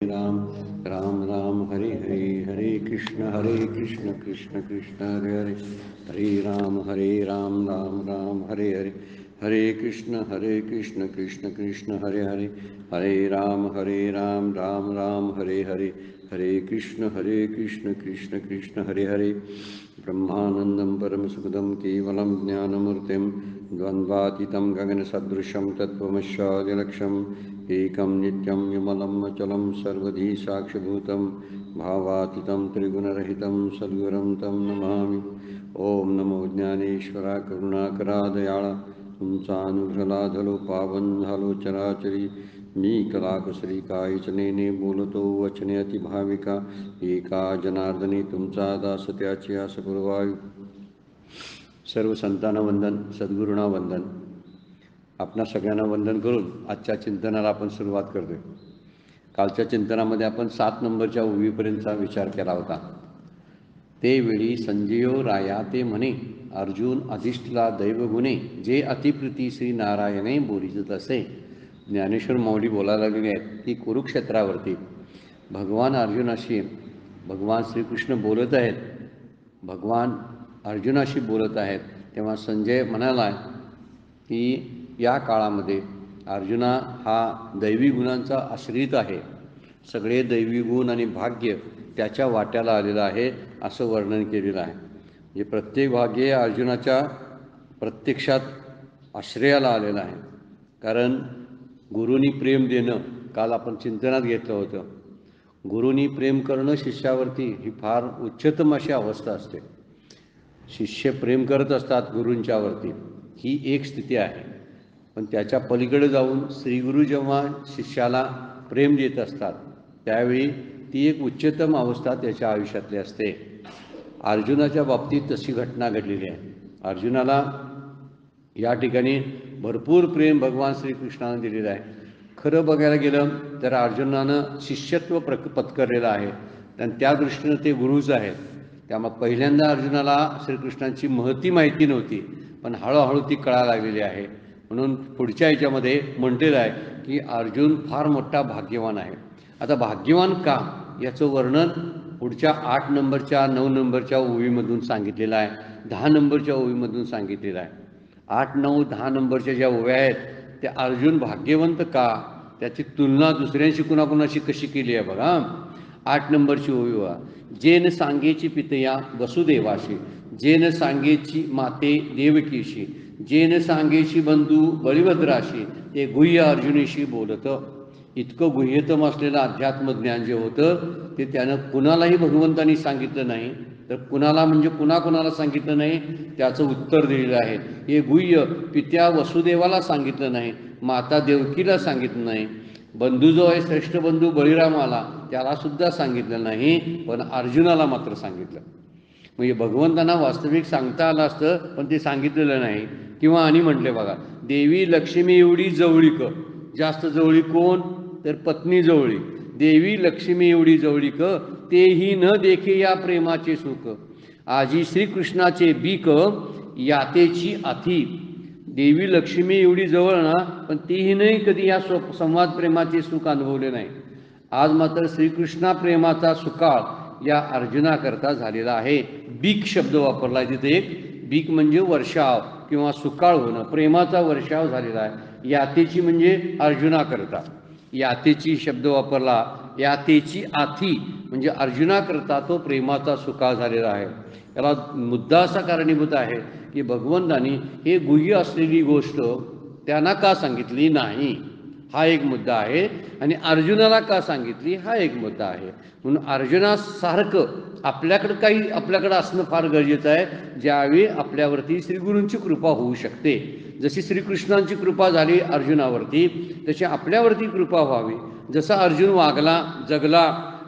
राम राम राम हरे हरे, हरे कृष्ण कृष्ण कृष्ण हरे हरे, हरे राम राम राम हरे हरे, हरे कृष्ण कृष्ण कृष्ण हरे हरे, हरे राम राम राम हरे हरे, हरे कृष्ण कृष्ण कृष्ण हरे हरे। ब्रह्मानंदं परमसुखदं केवलं ज्ञानमूर्तिं द्वन्द्वातीतं गगनसदृशं तत्त्वमस्यादिलक्ष्यम् एकं नित्यं विमलं अचलं सर्वधी साक्षिभूतं भावातीतं त्रिगुणरहितं सद्गुरुं तं नमामि। ओम नमो ज्ञानेश्वरा करुणाकरा दयाळा, तुमचा अनुग्रह लाधलो पावन झालो चराचरी। मी कलाकुसरी कायचनेने बोलतो वचने अतिभाविका, एका जनार्दनी तुमचा दास त्याची आस पुरवावी। सर्व संतांना वंदन, सद्गुरूंना वंदन। आपणा सगळ्यांना वंदन करून आजच्या चिंतनाला आपण सुरुवात करतोय। कालच्या चिंतनामध्ये आपण 7 नंबरच्या ओवीपर्यंतचा विचार केला होता। ते वेळी संजयो राया ते म्हणे, अर्जुन अधिष्ठला दैवगुणे, जे अतिप्रीती श्री नारायणे बोलित असे। ज्ञानेश्वर माऊली बोलायला लागलेले आहेत की कुरुक्षेत्रावरती भगवान अर्जुनाशी भगवान श्रीकृष्ण बोलत आहेत, भगवान अर्जुनाशी बोलत आहेत। तेव्हा संजय म्हणाला की या काळामध्ये अर्जुना हा दैवी गुणांचा आश्रित आहे, सगळे दैवी गुण आणि भाग्य त्याच्या वाट्याला आलेलं आहे असं वर्णन केलेलं आहे। म्हणजे प्रत्येक भाग्य अर्जुनाच्या प्रत्यक्षात आश्रयाला आलेलं आहे। कारण गुरुनी प्रेम देणं काल आपण चिंतनात घेतलं होतं। गुरुनी प्रेम करणं शिष्यावरती ही फार उच्चतम अशी अवस्था असते। शिष्य प्रेम करत असतात गुरूंच्यावरती, ही एक स्थिती आहे। पण त्याच्या पलीकडे जाऊन श्रीगुरू जेव्हा शिष्याला प्रेम देत असतात त्यावेळी ती एक उच्चतम अवस्था त्याच्या आयुष्यातली असते। अर्जुनाच्या बाबतीत तशी घटना घडलेली आहे। अर्जुनाला या ठिकाणी भरपूर प्रेम भगवान श्रीकृष्णाने दिलेलं आहे। खरं बघायला गेलं तर अर्जुनानं शिष्यत्व पत्करलेलं आहे आणि त्या दृष्टीनं ते गुरुच आहेत। त्यामुळे पहिल्यांदा अर्जुनाला श्रीकृष्णांची महती माहिती नव्हती, पण हळूहळू ती कळायला लागलेली आहे। म्हणून पुढच्या याच्यामध्ये म्हटलेलं आहे की अर्जुन फार मोठा भाग्यवान आहे। आता भाग्यवान का याचं वर्णन पुढच्या 8 नंबरच्या 9 नंबरच्या ओवीमधून सांगितलेलं आहे, 10 नंबरच्या ओवीमधून सांगितलेलं आहे। 8, 9, 10 नंबरच्या ज्या ओव्या आहेत त्या अर्जुन भाग्यवंत का त्याची तुलना दुसऱ्यांशी कुणाकुणाशी कशी केली आहे बघा। 8 नंबरची ओवी बघा, जेन सांगेची पितया वसुदेवाशी, जेन सांगेची माते देवकीशी, जेन सांगेची बंधू बळीभद्राशी, ते गुह्य अर्जुनीशी बोलत। इतकं गुह्यतम असलेलं अध्यात्मज्ञान जे होतं ते त्यानं कुणालाही भगवंतांनी सांगितलं नाही, तर कुणाला म्हणजे कुणाकुणाला सांगितलं नाही त्याचं उत्तर दिलेलं आहे। हे गुह्य पित्या वसुदेवाला सांगितलं नाही, माता देवकीला सांगितलं नाही, बंधू जो आहे श्रेष्ठ बंधू बळीरामाला त्याला सुद्धा सांगितलं नाही, पण अर्जुनाला मात्र सांगितलं। म्हणजे भगवंतांना वास्तविक सांगता आलं असतं पण ते सांगितलेलं नाही। किंवा आणि म्हटले बघा, देवी लक्ष्मी एवढी जवळीक, जास्त जवळीक कोण तर पत्नी जवळीक, देवी लक्ष्मी एवढी जवळीक, तेही न देखे या प्रेमाचे सुख, आजी श्रीकृष्णाचे बीक यातेची आथी। देवी लक्ष्मी एवढी जवळ ना, पण तीही नाही कधी या संवाद प्रेमाचे सुख अनुभवले नाही। आज मात्र श्रीकृष्णा प्रेमाचा सुकाळ या अर्जुनाकरता झालेला आहे। बीक शब्द वापरला आहे तिथे, एक बीक म्हणजे वर्षाव किंवा सुकाळ होणं, प्रेमाचा वर्षाव झालेला आहे। यातेची म्हणजे अर्जुनाकरता, यातेची शब्द वापरला, यातेची आथी म्हणजे अर्जुनाकरता तो प्रेमाचा सुकाळ झालेला आहे। याला मुद्दा असा कारणीभूत आहे की भगवंतांनी हे गुह्य असलेली गोष्ट त्यांना का सांगितली नाही हा एक मुद्दा आहे, आणि अर्जुनाला का सांगितली हा एक मुद्दा आहे। म्हणून अर्जुनासारखं आपल्याकडं असणं फार गरजेचं आहे, ज्यावेळी आपल्यावरती श्रीगुरूंची कृपा होऊ शकते। जशी श्रीकृष्णांची कृपा झाली अर्जुनावरती तशी आपल्यावरती कृपा व्हावी। जसा अर्जुन वागला, जगला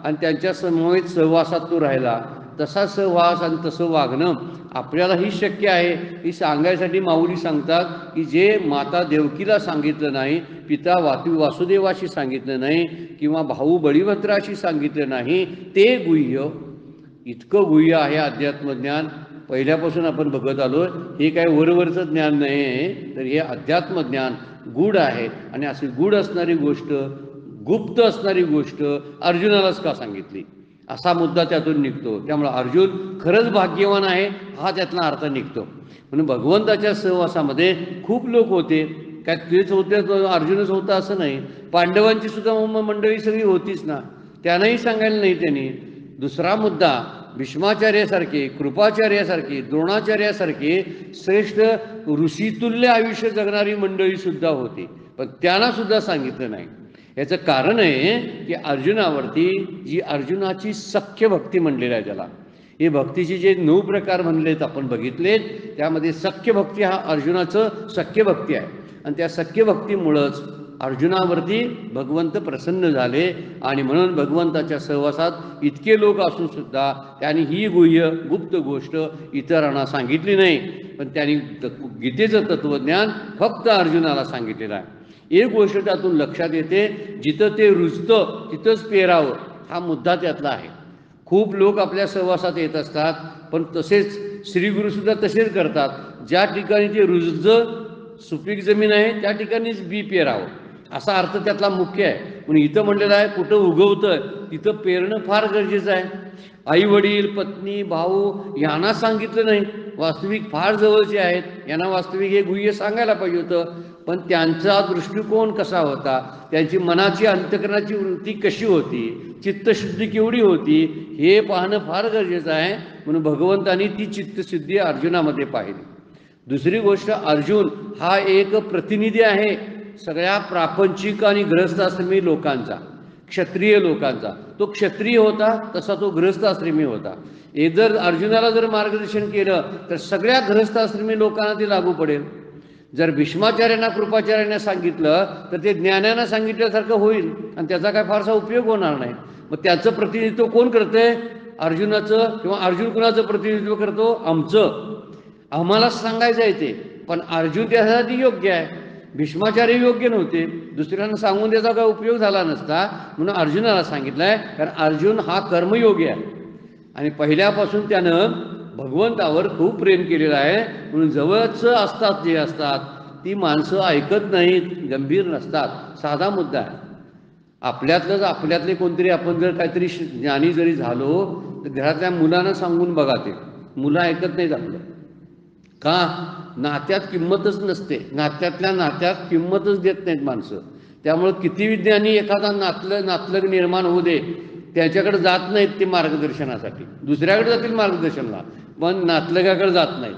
आणि त्यांच्या समवेत सहवासात तो राहिला, तसा सहवास आणि तसं वागणं आपल्यालाही शक्य आहे। ही सांगायसाठी माऊली सांगतात की जे माता देवकीला सांगितलं नाही, पिता वासुदेवाशी सांगितलं नाही, किंवा भाऊ बळीभद्राशी सांगितलं नाही, ते गुह्य इतकं गुह्य आहे अध्यात्मज्ञान। पहिल्यापासून आपण बघत आलो, हे काय वरवरचं ज्ञान नाही आहे, तर हे अध्यात्मज्ञान गूढ आहे। आणि अशी गूढ असणारी गोष्ट गुप्त असणारी गोष्ट अर्जुनालाच का सांगितली, असा मुद्दा त्यातून निघतो. त्यामुळे अर्जुन खरंच भाग्यवान आहे हा त्यातला अर्थ निघतो. म्हणून भगवंताच्या सहवासामध्ये खूप लोक होते, काय तेच होते अर्जुनच होता असं नाही, पांडवांची सुद्धा मंडळी सगळी होतीच ना, त्यांनाही सांगायला नाही त्यांनी. दुसरा मुद्दा, भीष्माचार्यासारखे, कृपाचार्यासारखे, द्रोणाचार्यासारखे श्रेष्ठ ऋषितुल्य आयुष्य जगणारी मंडळी सुद्धा होती, पण त्यांना सुद्धा सांगितलं नाही. याचं कारण आहे की अर्जुनावरती जी अर्जुनाची सख्य भक्ती म्हणलेली आहे, ज्याला हे भक्तीचे जे 9 प्रकार म्हणलेत आपण बघितलेत, त्यामध्ये सख्य भक्ती हा अर्जुनाचं सख्य भक्ती आहे. आणि त्या सख्य भक्तीमुळंच अर्जुनावरती भगवंत प्रसन्न झाले. आणि म्हणून भगवंताच्या सहवासात इतके लोक असून सुद्धा त्यांनी ही गुह्य गुप्त गोष्ट इतरांना सांगितली नाही, पण त्यांनी गीतेचं तत्त्वज्ञान फक्त अर्जुनाला सांगितलेलं आहे. एक गोष्ट त्यातून लक्षात येते, जिथं ते रुजतं तिथंच पेरावं हा मुद्दा त्यातला आहे. खूप लोक आपल्या सहवासात येत असतात, पण तसेच श्रीगुरूसुद्धा तसेच करतात, ज्या ठिकाणी ते रुजतं सुपीक जमीन आहे त्या ठिकाणीच बी पेरावं असा अर्थ त्यातला मुख्य आहे. म्हणून इथं म्हणलेलं आहे कुठं उगवतं तिथं पेरणं फार गरजेचं आहे. आई वडील, पत्नी, भाऊ यांना सांगितलं नाही, वास्तविक फार जवळचे आहेत, यांना वास्तविक हे गुह्य सांगायला पाहिजे होतं, पण त्यांचा दृष्टिकोन कसा होता, त्यांची मनाची अंतकरणाची वृत्ती कशी होती, चित्तशुद्धी केवढी होती हे पाहणं फार गरजेचं आहे. म्हणून भगवंतांनी ती चित्तशुद्धी अर्जुनामध्ये पाहिली. दुसरी गोष्ट, अर्जुन हा एक प्रतिनिधी आहे सगळ्या प्रापंचिक आणि गृहस्थाश्रमी लोकांचा, क्षत्रिय लोकांचा. तो क्षत्रिय होता तसा तो गृहस्थाश्रमी होता. जर अर्जुनाला जर मार्गदर्शन केलं तर सगळ्या गृहस्थाश्रमी लोकांना ते लागू पडेल. जर भीष्माचार्यांना कृपाचार्यांना सांगितलं तर ते ज्ञानानं सांगितल्यासारखं होईल आणि त्याचा काय फारसा उपयोग होणार नाही. मग त्याचं प्रतिनिधित्व कोण करतंय? अर्जुनाचं. किंवा अर्जुन कुणाचं प्रतिनिधित्व करतो? आमचं. आम्हालाच सांगायचं आहे ते, पण अर्जुन त्यासाठी योग्य आहे, भीष्माचार्य योग्य नव्हते, दुसऱ्यांना सांगून त्याचा काय उपयोग झाला नसता, म्हणून अर्जुनाला सांगितलं आहे. कारण अर्जुन हा कर्मयोगी आहे आणि पहिल्यापासून त्यानं भगवंतावर खूप प्रेम केलेलं आहे. म्हणून जवळच असतात जे असतात ती माणसं ऐकत नाहीत, गंभीर नसतात. साधा मुद्दा आहे. आपल्यातले कोणतरी आपण जर काहीतरी ज्ञानी जरी झालो तर घरातल्या मुलांना सांगून बघा, ते मुलं ऐकत नाहीत आपलं. का? नात्यात किंमतच नसते, नात्यातल्या नात्यात किंमतच देत नाहीत माणसं. त्यामुळं किती विज्ञानी एखादा नातलग निर्माण होऊ दे, त्याच्याकडे जात नाहीत ते मार्गदर्शनासाठी, दुसऱ्याकडे जातील मार्गदर्शनाला, पण नातलगाकडे जात नाहीत.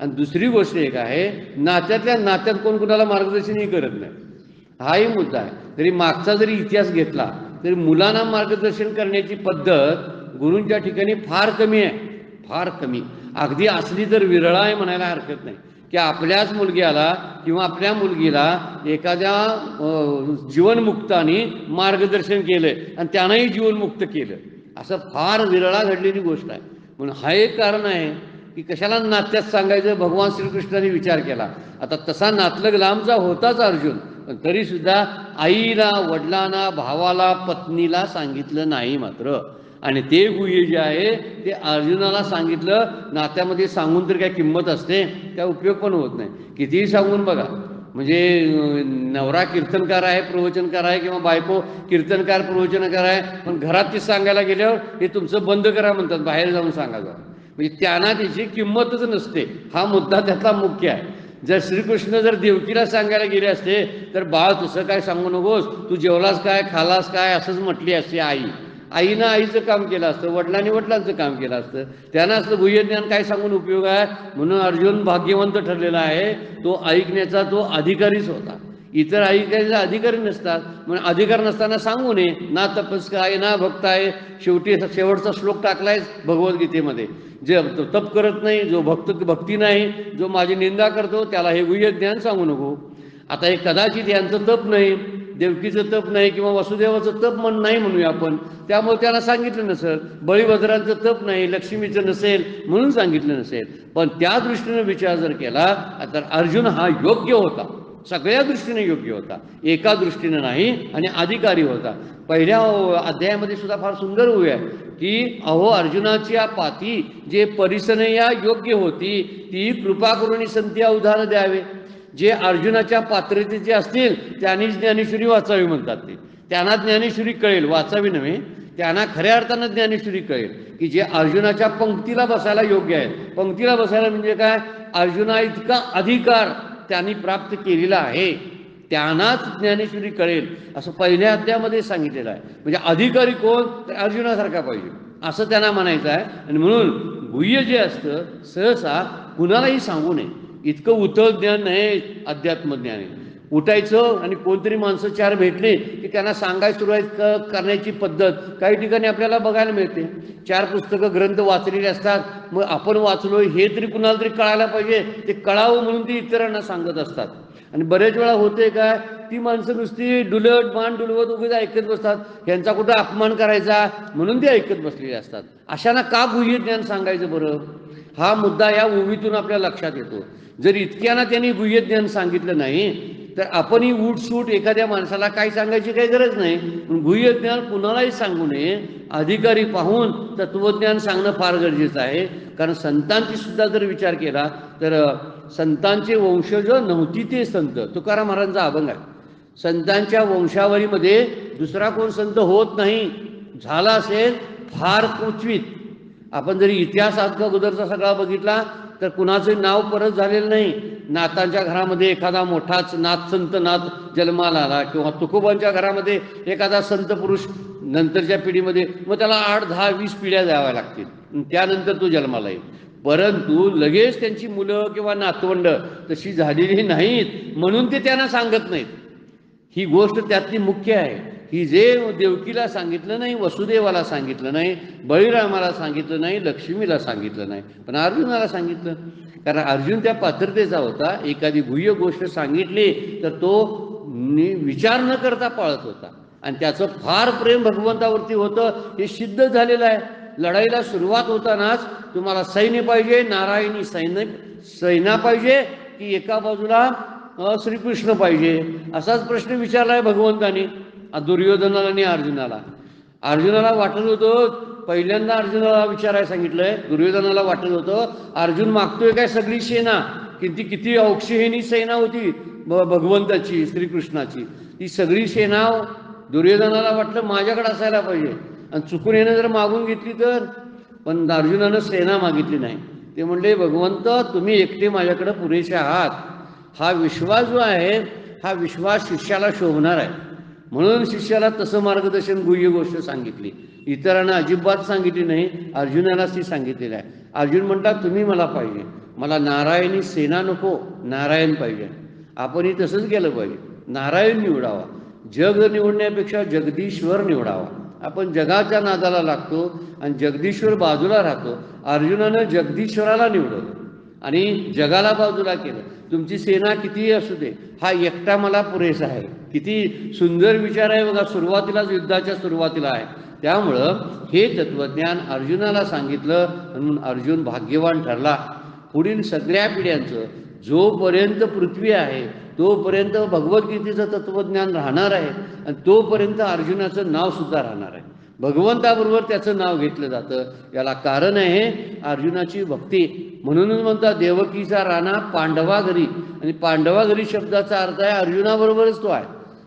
आणि दुसरी गोष्ट एक आहे, नात्यातल्या नात्यात कोण कुणाला मार्गदर्शनही करत नाही, हाही मुद्दा आहे. तरी मागचा जरी इतिहास घेतला तरी मुलांना मार्गदर्शन करण्याची पद्धत गुरूंच्या ठिकाणी फार कमी आहे, फार कमी. अगदी असली तर विरळ आहे म्हणायला हरकत नाही, की आपल्याच मुलग्याला किंवा आपल्या मुलगीला एखाद्या जीवनमुक्ताने मार्गदर्शन केलं आणि त्यांनाही जीवनमुक्त केलं, असं फार विरळा घडलेली गोष्ट आहे. म्हणून हा एक कारण आहे की कशाला नात्यात सांगायचं, भगवान श्रीकृष्णाने विचार केला. आता तसा नातलग लांबचा होताच अर्जुन, पण तरीसुद्धा आईला, वडिलांना, भावाला, पत्नीला सांगितलं नाही मात्र. आणि ते गुह्य जे आहे ते अर्जुनाला सांगितलं. नात्यामध्ये सांगून तर काय किंमत असते, काय उपयोग पण होत नाही. कितीही सांगून बघा, म्हणजे नवरा कीर्तनकार आहे, प्रवचनकार आहे, किंवा बायको कीर्तनकार प्रवचनकार आहे, पण घरात ते सांगायला गेल्यावर हे तुमचं बंद करा म्हणतात, बाहेर जाऊन सांगा जा. म्हणजे त्यांना त्याची किंमतच नसते. हा मुद्दा त्यातला मुख्य आहे. जर श्रीकृष्ण जर देवकीला सांगायला गेले असते तर बाळ तसं काय सांगू नकोस, तू जेवलास काय, खालास काय, असंच म्हटली असते आई. आईनं आईचं काम केलं असतं, वडिलांनी वडिलांचं काम केलं असतं, त्यांना असलं गुह्यज्ञान काय सांगून उपयोग आहे. म्हणून अर्जुन भाग्यवंत ठरलेला आहे, तो ऐकण्याचा तो अधिकारीच होता. इतर ऐकायचा अधिकारी नसतात. म्हणून अधिकार नसताना सांगू नये. ना तपस्क आहे ना भक्त आहे. शेवटी शेवटचा श्लोक टाकलाय भगवद्गीतेमध्ये, जे तप करत नाही, जो भक्ती नाही, जो माझी निंदा करतो त्याला हे गुह्य ज्ञान सांगू नको. आता हे कदाचित यांचं तप नाही, देवकीचं तप नाही, किंवा वसुदेवाचं तप नाही म्हणूया आपण, त्यामुळे त्याला सांगितलं नसेल. बळीभद्रांचं तप नाही, लक्ष्मीचं नसेल म्हणून सांगितलं नसेल. पण त्या दृष्टीने विचार जर केला तर अर्जुन हा योग्य होता, सगळ्या दृष्टीने योग्य होता, एका दृष्टीने नाही, आणि अधिकारी होता. पहिल्या अध्यायामध्ये सुद्धा फार सुंदर होऊया की अहो अर्जुनाची या पाती जे परिसने या योग्य होती ती कृपा करून संती अवधान द्यावे. जे अर्जुनाच्या पात्रतेचे असतील त्यांनीच ज्ञानेश्वरी वाचावी म्हणतात ते. त्यांना ज्ञानेश्वरी कळेल, वाचावी नव्हे, त्यांना खऱ्या अर्थानं ज्ञानेश्वरी कळेल की जे अर्जुनाच्या पंक्तीला बसायला योग्य आहे. पंक्तीला बसायला म्हणजे काय, अर्जुना इतका अधिकार त्यांनी प्राप्त केलेला आहे, त्यांनाच ज्ञानेश्वरी कळेल असं पहिल्या अध्यायामध्ये सांगितलेलं आहे. म्हणजे अधिकारी कोण, तर अर्जुनासारखा पाहिजे असं त्यांना म्हणायचं आहे. आणि म्हणून गुह्य जे असतं सहसा कुणालाही सांगू नये. इतकं उथळ ज्ञान नाही अध्यात्मज्ञान आहे. उठायचं आणि कोणतरी माणसं चार भेटले की त्यांना सांगायला सुरुवात करण्याची पद्धत काही ठिकाणी आपल्याला बघायला मिळते. 4 पुस्तकं ग्रंथ वाचलेले असतात, मग आपण वाचलो हे तरी कुणाला तरी कळायला पाहिजे, ते कळावं म्हणून ते इतरांना सांगत असतात. आणि बरेच वेळा होते काय, ती माणसं नुसती डुलत मान डुलवत उगीच ऐकत बसतात, ह्यांचा कुठं अपमान करायचा म्हणून ते ऐकत बसलेले असतात. अशांना का गुह्य ज्ञान सांगायचं बरं, हा मुद्दा या ओवीतून आपल्या लक्षात येतो. जर इतक्याना त्यांनी गुह्य ज्ञान सांगितलं नाही तर आपणही उठसूट एखाद्या माणसाला काही सांगायची काही गरज नाही. गुह्य ज्ञान कुणालाही सांगू नये, अधिकारी पाहून तत्वज्ञान सांगणं फार गरजेचं आहे. कारण संतांची सुद्धा जर विचार केला तर संतांचे वंशज नव्हती ते संत, तुकाराम महाराजांचा अभंग आहे. संतांच्या वंशावळीमध्ये दुसरा कोण संत होत नाही, झाला असेल फार क्वचित. आपण जरी इतिहास अगोदरचा सगळा बघितला तर कुणाचं नाव परत झालेलं नाही. नाथांच्या घरामध्ये एखादा मोठाच नाथ संत नाथ जन्माला आला किंवा तुकोबांच्या घरामध्ये एखादा संत पुरुष नंतरच्या पिढीमध्ये, मग त्याला 8, 10, 20 पिढ्या द्याव्या लागतील, त्यानंतर तो जन्माला येईल. परंतु लगेच त्यांची मुलं किंवा नातवंड तशी झालेली नाहीत म्हणून ते त्यांना सांगत नाहीत. ही गोष्ट त्यातली मुख्य आहे. ही जे देवकीला सांगितलं नाही, वसुदेवाला सांगितलं नाही, बळीरामाला सांगितलं नाही, लक्ष्मीला सांगितलं नाही, पण अर्जुनाला सांगितलं. कारण अर्जुन त्या पात्रतेचा होता. एखादी गुह्य गोष्ट सांगितली तर तो विचार न करता पाळत होता आणि त्याचं फार प्रेम भगवंतावरती होतं, हे सिद्ध झालेलं आहे. लढाईला सुरुवात होतानाच तुम्हाला सैन्य पाहिजे, नारायणी सेना पाहिजे की एका बाजूला श्रीकृष्ण पाहिजे, असाच प्रश्न विचारला आहे भगवंतानी दुर्योधनाला आणि अर्जुनाला. अर्जुनाला वाटत होतं, पहिल्यांदा अर्जुनाला विचारायला सांगितलंय, दुर्योधनाला वाटत होतं अर्जुन मागतोय काय सगळी सेना, किती औक्षहिणी सेना होती भगवंताची श्रीकृष्णाची, ती सगळी सेना दुर्योधनाला वाटलं माझ्याकडे असायला पाहिजे आणि चुकून येणं जर मागून घेतली तर. पण अर्जुनानं सेना मागितली नाही. ते म्हणले भगवंत तुम्ही एकटे माझ्याकडे पुरेसे आहात. हा विश्वास जो आहे हा विश्वास शिष्याला शोभणार आहे. म्हणून शिष्याला तसं मार्गदर्शन गुह्य गोष्ट सांगितली, इतरांना अजिबात सांगितली नाही, अर्जुनालाच ती सांगितलेली आहे. अर्जुन म्हणतात तुम्ही मला पाहिजे, मला नारायणी सेना नको, नारायण पाहिजे. आपणही तसंच केलं पाहिजे, नारायण निवडावा. जग निवडण्यापेक्षा जगदीश्वर निवडावा. आपण जगाच्या नादाला लागतो आणि जगदीश्वर बाजूला राहतो. अर्जुनानं जगदीश्वराला निवडलं आणि जगाला बाजूला केलं. तुमची सेना कितीही असू दे, हा एकटा मला पुरेसा आहे. किती सुंदर विचार आहे बघा, सुरुवातीलाच युद्धाच्या सुरुवातीला आहे. त्यामुळं हे तत्वज्ञान अर्जुनाला सांगितलं म्हणून अर्जुन भाग्यवान ठरला. पुढील सगळ्या पिढ्यांचं जोपर्यंत पृथ्वी आहे तोपर्यंत भगवद्गीतेचं तत्वज्ञान राहणार आहे आणि तोपर्यंत अर्जुनाचं नाव सुद्धा राहणार आहे. भगवंताबरोबर त्याचं नाव घेतलं जातं. याला कारण आहे अर्जुनाची भक्ती. म्हणूनच म्हणतात देवकीचा राणा पांडवा घरी, आणि पांडवा घरी शब्दाचा अर्थ आहे अर्जुनाबरोबरच तो आहे.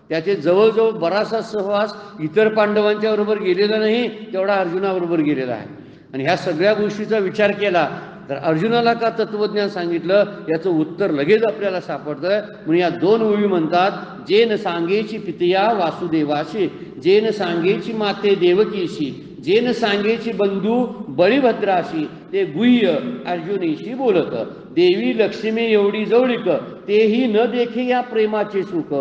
त्याचे जवळजवळ बराचसा सहवास इतर पांडवांच्या बरोबर गेलेला नाही, तेवढा अर्जुनाबरोबर गेलेला आहे. आणि ह्या सगळ्या गोष्टीचा विचार केला तर अर्जुनाला का तत्वज्ञान सांगितलं याचं उत्तर लगेच आपल्याला सापडतं. म्हणून या 2 ओळी म्हणतात, जेन सांगेची पितया वासुदेवाशी, जेन सांगेची माते देवकीशी, जेन सांगेची बंधू बळीभद्राशी, ते गुह्य अर्जुनीशी बोलत. देवी लक्ष्मी एवढी जवळीक, तेही न देखे या प्रेमाचे सुख,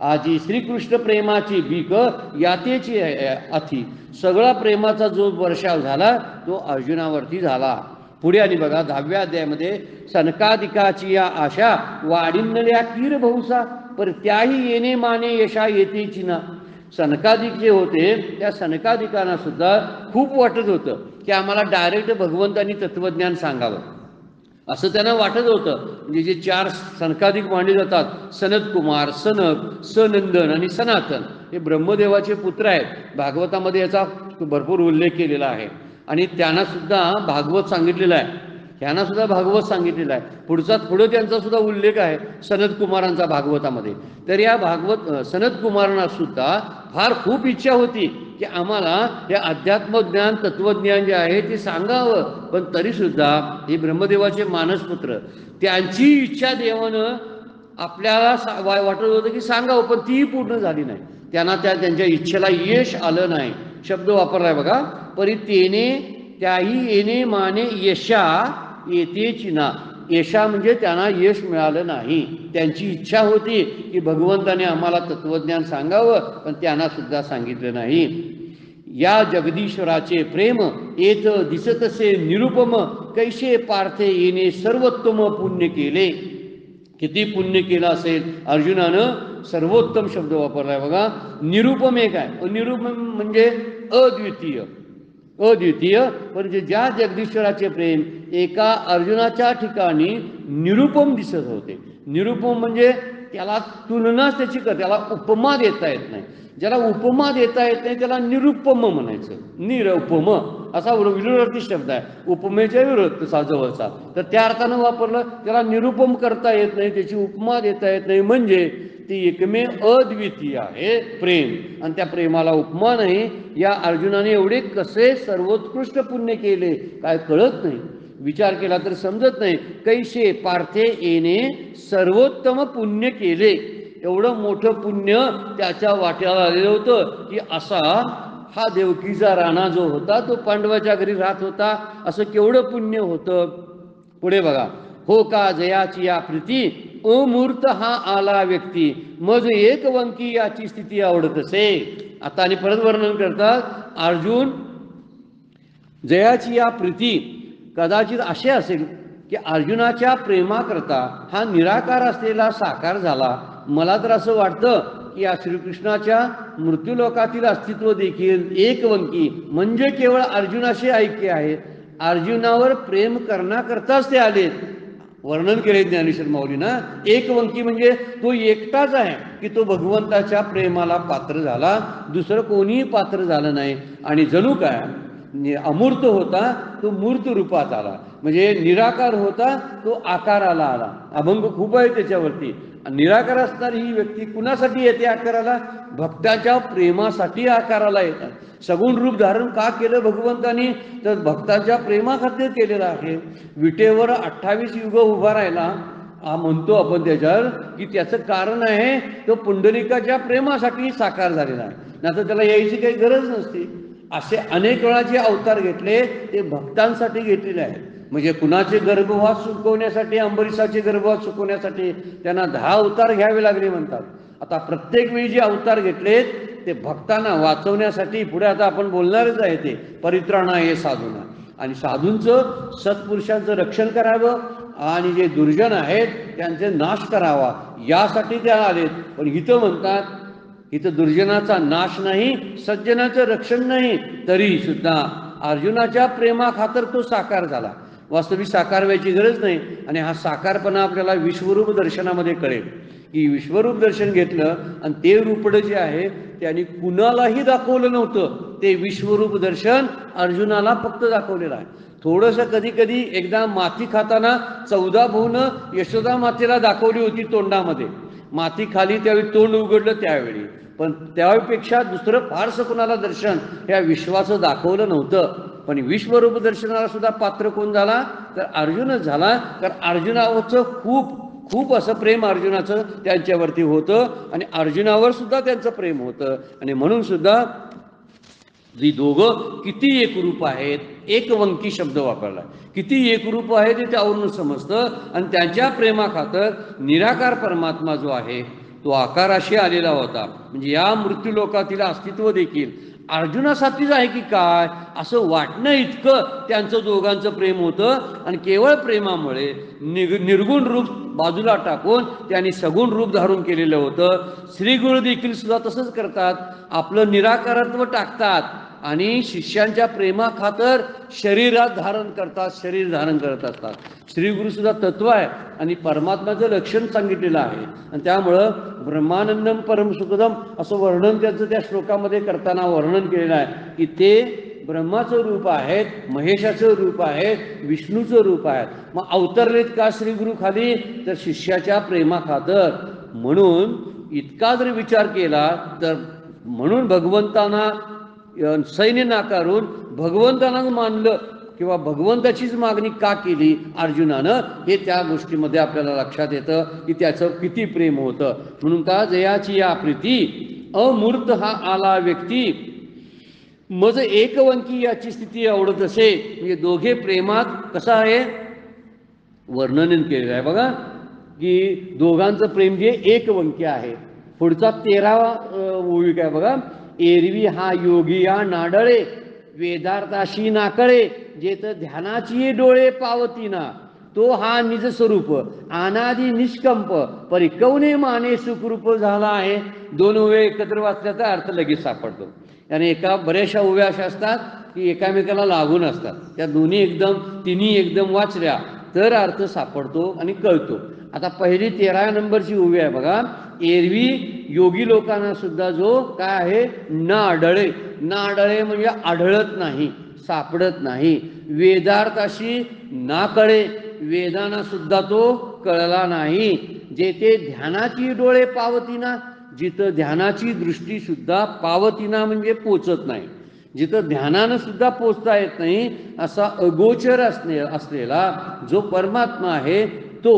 आजी श्रीकृष्ण प्रेमाची भीक यातेची अथी. सगळा प्रेमाचा जो वर्षाव झाला तो अर्जुनावरती झाला. पुढे आणि बघा 10व्या अध्यायामध्ये सनकादिकाची या आशा वाढिनल्या कीर बहुसा, पर त्याही येणे माने यशा येतेची ना. सनकादिक जे होते त्या सनकादिकांना सुद्धा खूप वाटत होतं की आम्हाला डायरेक्ट भगवंतांनी तत्वज्ञान सांगावं असं त्यांना वाटत होतं. म्हणजे जे 4 सनकादिक मानले जातात, सनत कुमार, सनक, सनंदन आणि सनातन, हे ब्रह्मदेवाचे पुत्र आहेत. भागवतामध्ये याचा भरपूर उल्लेख केलेला आहे आणि त्यांना सुद्धा भागवत सांगितलेलं आहे ह्यांना सुद्धा भागवत सांगितलेलं आहे. पुढं त्यांचा सुद्धा उल्लेख आहे सनत कुमारांचा भागवतामध्ये. तर या सनत कुमारांना सुद्धा फार खूप इच्छा होती की आम्हाला हे अध्यात्मज्ञान तत्वज्ञान जे आहे ते सांगावं, पण तरीसुद्धा हे ब्रह्मदेवाचे मानसपुत्र त्यांची इच्छा देवानं आपल्याला वाटत होतं की सांगावं, पण तीही पूर्ण झाली नाही. त्यांना त्यांच्या इच्छेला यश आलं नाही. शब्द वापरलाय बघा, परी तेने त्याही येणे माने यशा येते चिना. यशा म्हणजे त्यांना यश मिळालं नाही. त्यांची इच्छा होती की भगवंताने आम्हाला तत्वज्ञान सांगावं, पण त्यांना सुद्धा सांगितलं नाही. या जगदीश्वराचे प्रेम येत दिसतसे निरुपम, कैसे पार्थे येणे सर्वोत्तम पुण्य केले. किती पुण्य केलं असेल अर्जुनानं, सर्वोत्तम शब्द वापरलाय बघा. निरुपम एक आहे, निरुपम म्हणजे अद्वितीय. म्हणजे ज्या जगदीश्वराचे प्रेम एका अर्जुनाच्या ठिकाणी निरुपम दिसत होते. निरुपम म्हणजे त्याला तुलनाच त्याची त्याला उपमा देता येत नाही. ज्याला उपमा देता येत नाही त्याला निरुपम म्हणायचं. निरुपम असा विरुद्धार्थी शब्द आहे, उपमेच्या विरुद्ध जवळचा. तर त्या अर्थानं वापरलं, त्याला निरुपम करता येत नाही, त्याची उपमा देता येत नाही. म्हणजे ती एकमेव अद्वितीय आहे प्रेम, आणि त्या प्रेमाला उपमा नाही. या अर्जुनाने एवढे कसे सर्वोत्कृष्ट पुण्य केले काय कळत नाही, विचार केला तर समजत नाही. कैसे पार्थे येणे सर्वोत्तम पुण्य केले. एवढं मोठं पुण्य त्याच्या वाट्याला आलेलं होतं की असा हा देवकीचा राणा जो होता तो पांडवाच्या घरी राहत होता, असं केवढं पुण्य होतं. पुढे बघा, हो का जयाची या प्रीती अमूर्त हा आला व्यक्ती, मज एक वंकी याची स्थिती आवडत असे. आता आणि परत वर्णन करतात, अर्जुन जयाची या प्रीती कदाचित असे असेल की अर्जुनाच्या प्रेमाकरता हा निराकार असलेला साकार झाला. मला तर असं वाटतं की या श्रीकृष्णाच्या मृत्यूलोकातील अस्तित्व देखील एकवंकी म्हणजे केवळ अर्जुनाशी ऐक्य आहे. अर्जुनावर प्रेम करण्याकरताच ते आलेत. वर्णन केले ज्ञानेश्वर माऊलींना, एकवंकी म्हणजे तो एकटाच आहे की तो भगवंताच्या प्रेमाला पात्र झाला, दुसरं कोणीही पात्र झालं नाही. आणि जणू काय अमूर्त होता तो मूर्त रूपात आला, म्हणजे निराकार होता तो आकाराला आला. अभंग खूप आहे त्याच्यावरती. निराकार असणारी ही व्यक्ती कुणासाठी येते आकाराला? भक्ताच्या प्रेमासाठी आकाराला येतात. सगुण रूप धारण का केलं भगवंतानी? तर भक्ताच्या प्रेमाखातीर केलेलं आहे. विटेवर 28 युग उभा राहिला म्हणतो आपण त्याच्यावर, की त्याचं कारण आहे तो पुंडलिकाच्या प्रेमासाठी साकार झालेला आहे, नाहीतर त्याला यायची काही गरज नसती. असे अनेक वेळाचे अवतार घेतले, ते भक्तांसाठी घेतलेले आहेत. म्हणजे कुणाचे गर्भवास सुकवण्यासाठी, अंबरीसाचे गर्भवास सुकवण्यासाठी त्यांना 10 अवतार घ्यावे लागले म्हणतात. आता प्रत्येक वेळी जे अवतार घेतलेत ते भक्तांना वाचवण्यासाठी. पुढे आता आपण बोलणारच आहे ते परित्राणाय साधूना, आणि साधूंचं सत्पुरुषांचं रक्षण करावं आणि जे दुर्जन आहेत त्यांचे नाश करावा, यासाठी ते आलेत. पण इथं म्हणतात, इथं दुर्जनाचा नाश नाही, सज्जनाचं रक्षण नाही, तरी सुद्धा अर्जुनाच्या प्रेमाखातर तो साकार झाला. वास्तविक साकार व्हायची गरज नाही. आणि हा साकारपणा आपल्याला विश्वरूप दर्शनामध्ये कळेल की विश्वरूप दर्शन घेतलं आणि ते रूपडं जे आहे त्यांनी कुणालाही दाखवलं नव्हतं. ते विश्वरूप दर्शन अर्जुनाला फक्त दाखवलेलं आहे. थोडंसं कधी कधी एकदा माती खाताना 14 भुवनं यशोदा मातेला दाखवली होती तोंडामध्ये. माती खाली त्यावेळी तोंड उघडलं त्यावेळी, पण त्यावेळेपेक्षा दुसरं फारसं कुणाला दर्शन ह्या विश्वाचं दाखवलं नव्हतं. पण विश्वरूप दर्शनाला सुद्धा पात्र कोण झाला? तर अर्जुनच झाला. तर अर्जुनावरचं खूप असं प्रेम अर्जुनाचं त्यांच्यावरती होतं, आणि अर्जुनावर सुद्धा त्यांचं प्रेम होतं. आणि म्हणून सुद्धा जी दोघं किती एकरूप आहेत, एकवंकी शब्द वापरला, किती एकरूप आहे ते त्यावरून समजतं. आणि त्यांच्या प्रेमाखातर निराकार परमात्मा जो आहे तो आकाराशी आलेला होता. म्हणजे या मृत्यूलोकातील अस्तित्व देखील अर्जुनासाठीच आहे की काय असं वाटणं इतकं त्यांचं दोघांचं प्रेम होतं. आणि केवळ प्रेमामुळे निर्गुण रूप बाजूला टाकून त्यांनी सगुण रूप धारण केलेलं होतं. श्रीगुरु देखील सुद्धा तसंच करतात, आपलं निराकारत्व टाकतात आणि शिष्यांच्या प्रेमाखातर शरीर धारण करत असतात. श्रीगुरु सुद्धा तत्व आहे आणि परमात्म्याचं लक्षण सांगितलेलं आहे. आणि त्यामुळं ब्रह्मानंदम परम सुखदम असं वर्णन त्यांचं त्या श्लोकामध्ये करताना वर्णन केलेलं आहे की ते ब्रह्माचं रूप आहेत, महेशाचं रूप आहेत, विष्णूचं रूप आहे. मग अवतरलेत का श्री गुरु खाली? तर शिष्याच्या प्रेमाखातर. म्हणून इतका जर विचार केला तर म्हणून भगवंतांना सैन्य नाकारून भगवंतांनाच मानलं किंवा भगवंताचीच मागणी का केली अर्जुनानं, हे त्या गोष्टीमध्ये आपल्याला लक्षात येतं की त्याचं किती प्रेम होतं. म्हणून का जयाची या प्रीती अमूर्त हा आला व्यक्ती मज एकवंकी याची स्थिती आवडत असे. म्हणजे दोघे प्रेमात कसं आहे वर्णन केलेलं आहे बघा, की दोघांचं प्रेम जे एकवंकी आहे. पुढचा 13वा ओळी काय बघा, एरवी हा योगी या नाडळे वेदार्थाशी नाकळे जेत ध्यानाची डोळे पावतीना तो हा निज स्वरूप अनादि निष्कंप परिकवने माने सुखरूप झाला आहे. दोन ओव्या एकत्र वाचल्याचा अर्थ लगेच सापडतो. आणि एका बऱ्याचशा ओव्या अशा असतात की एकामेकाला लागून असतात, त्या दोन्ही एकदम तिन्ही एकदम वाचल्या तर अर्थ सापडतो आणि कळतो. आता पहिली 13 नंबरची ओवी आहे बघा, एरवी योगी लोकांना सुद्धा जो काय आहे ना आढळे. ना आढळे म्हणजे आढळत नाही, सापडत नाही. वेदार्थाशी ना कळे, वेदांना सुद्धा तो कळला नाही. जेथे ध्यानाची डोळे पावतीना, जिथं ध्यानाची दृष्टी सुद्धा पावतीना म्हणजे पोचत नाही, जिथं ध्यानानं सुद्धा पोचता येत नाही असा अगोचर असलेला जो परमात्मा आहे तो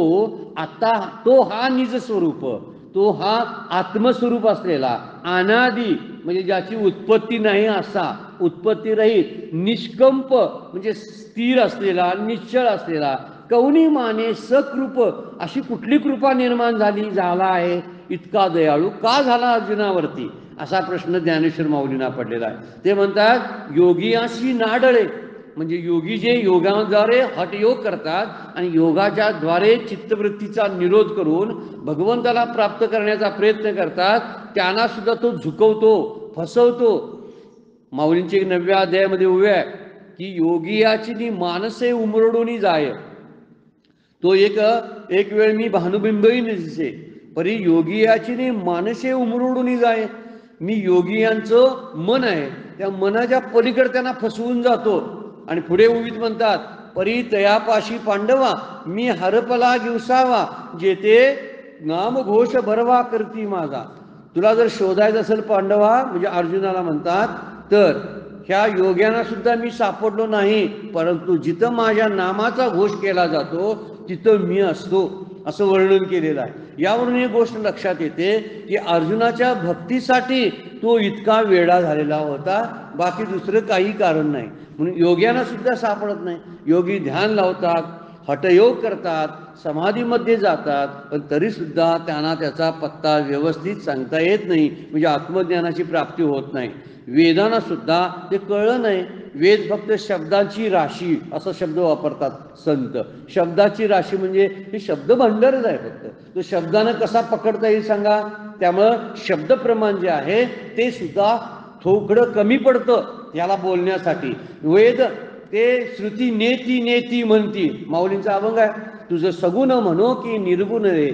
आता तो हा निज स्वरूप, तो हा आत्मस्वरूप असलेला अनादी म्हणजे ज्याची उत्पत्ती नाही असा, उत्पत्ती रहित, निष्कंप म्हणजे स्थिर असलेला, निश्चळ असलेला, कौनी माने सकृप अशी कुठली कृपा निर्माण झाला आहे. इतका दयाळू का झाला अर्जुनावरती असा प्रश्न ज्ञानेश्वर माऊलींना पडलेला आहे. ते म्हणतात योगी अशी नाडळे म्हणजे योगी जे योगाद्वारे हठयोग करतात आणि योगाच्या द्वारे चित्तवृत्तीचा निरोध करून भगवंताला प्राप्त करण्याचा प्रयत्न करतात, त्यांना सुद्धा तो झुकवतो, फसवतो. माऊलींची 9व्या अध्यायामध्ये उभे आहे की योगी याची मानसे उमरडून जाय. तो एक वेळ मी भानुबिंबही दिसे परी योगी याची मानसे उमरडून जाय. मी योगी यांचं मन आहे, त्या मनाच्या पलीकडे त्यांना फसवून जातो. आणि पुढे उभीत म्हणतात परी तयापाशी पांडवा मी हरपला गिवसावा जेथे नामघोष भरवा करती माझा. तुला जर शोधायचं असेल पांडवा म्हणजे अर्जुनाला म्हणतात तर ह्या योग्यांना सुद्धा मी सापडलो नाही, परंतु जिथं माझ्या नामाचा घोष केला जातो तिथं मी असतो असं वर्णन केलेलं आहे. यावरून एक गोष्ट लक्षात येते की अर्जुनाच्या भक्तीसाठी तो इतका वेडा झालेला होता, बाकी दुसरं काही कारण नाही. म्हणून योग्यांना सुद्धा सापडत नाही. योगी ध्यान लावतात, हठयोग करतात, समाधीमध्ये जातात, पण तरीसुद्धा त्यांना त्याचा पत्ता व्यवस्थित सांगता येत नाही, म्हणजे आत्मज्ञानाची प्राप्ती होत नाही. वेदांना सुद्धा ते कळलं नाही. वेद फक्त शब्दांची राशी असा शब्द वापरतात संत. शब्दाची राशी म्हणजे हे शब्द भंडारच आहे फक्त. तो शब्दानं कसा पकडता येईल सांगा. त्यामुळं शब्दप्रमाण जे आहे ते सुद्धा थोडं कमी पडतं याला बोलण्यासाठी. वेद ते श्रुती नेती नेती म्हणती. माऊलींचा अभंग आहे, तुझं सगुण म्हणो की निर्गुण रे,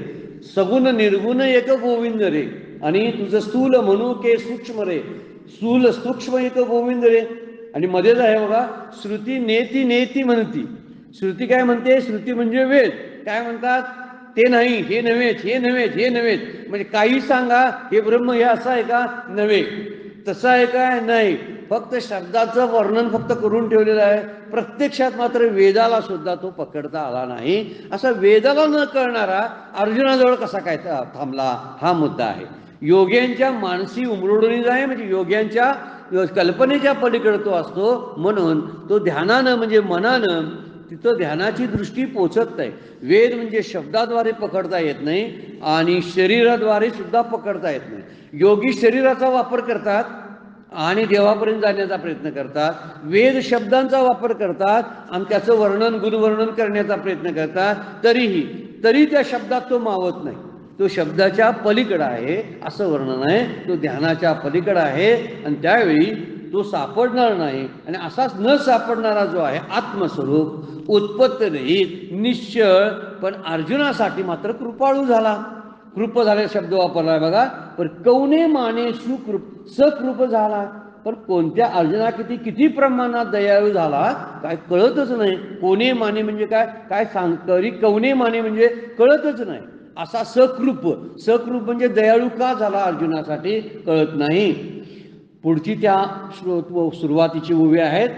सगुण निर्गुण एक गोविंद रे, आणि तुझं स्थूल म्हणू की सूक्ष्म रे, स्थूल सूक्ष्म एक गोविंद रे. आणि मध्येच आहे बघा, श्रुती नेती नेती म्हणती. श्रुती काय म्हणते? श्रुती म्हणजे वेद. काय म्हणतात? ते नाही, हे नव्हेच, हे नव्हेच, हे नव्हेच. म्हणजे काही सांगा, हे ब्रह्म हे असं आहे का? नव्हे. तसं आहे काय? नाही. फक्त शब्दाचं वर्णन फक्त करून ठेवलेलं आहे. प्रत्यक्षात मात्र वेदाला सुद्धा तो पकडता आला नाही. असा वेदाला न कळणारा अर्जुनाजवळ कसा काय थांबला, हा मुद्दा आहे. योग्यांच्या मानसी उमरडून जाय म्हणजे योग्यांच्या कल्पनेच्या पलीकडे तो असतो. म्हणून तो ध्यानानं म्हणजे मनानं तिथं ध्यानाची दृष्टी पोचत नाही. वेद म्हणजे शब्दाद्वारे पकडता येत नाही आणि शरीराद्वारे सुद्धा पकडता येत नाही. योगी शरीराचा वापर करतात आणि देवापर्यंत जाण्याचा प्रयत्न करतात. वेद शब्दांचा वापर करतात आणि त्याचं वर्णन गुणवर्णन करण्याचा प्रयत्न करतात. तरी त्या शब्दात तो मावत नाही. तो शब्दाच्या पलीकडं आहे असं वर्णन आहे. तो ध्यानाच्या पलीकडं आहे आणि त्यावेळी तो सापडणार नाही. आणि असाच न सापडणारा जो आहे आत्मस्वरूप उत्पत्तीरहित निश्चळ, पण अर्जुनासाठी मात्र कृपाळू झाला. कृप झाले शब्द वापरलाय बघा. पण कौने माने सकृप झाला. पण कोणत्या अर्जुना किती प्रमाणात दयाळू झाला काय कळतच नाही. कोणे माने म्हणजे काय काय सांग तरी कवने माने म्हणजे कळतच नाही. असा सकृप म्हणजे दयाळू का झाला अर्जुनासाठी कळत नाही. पुढची त्या सुरुवातीची उभी आहेत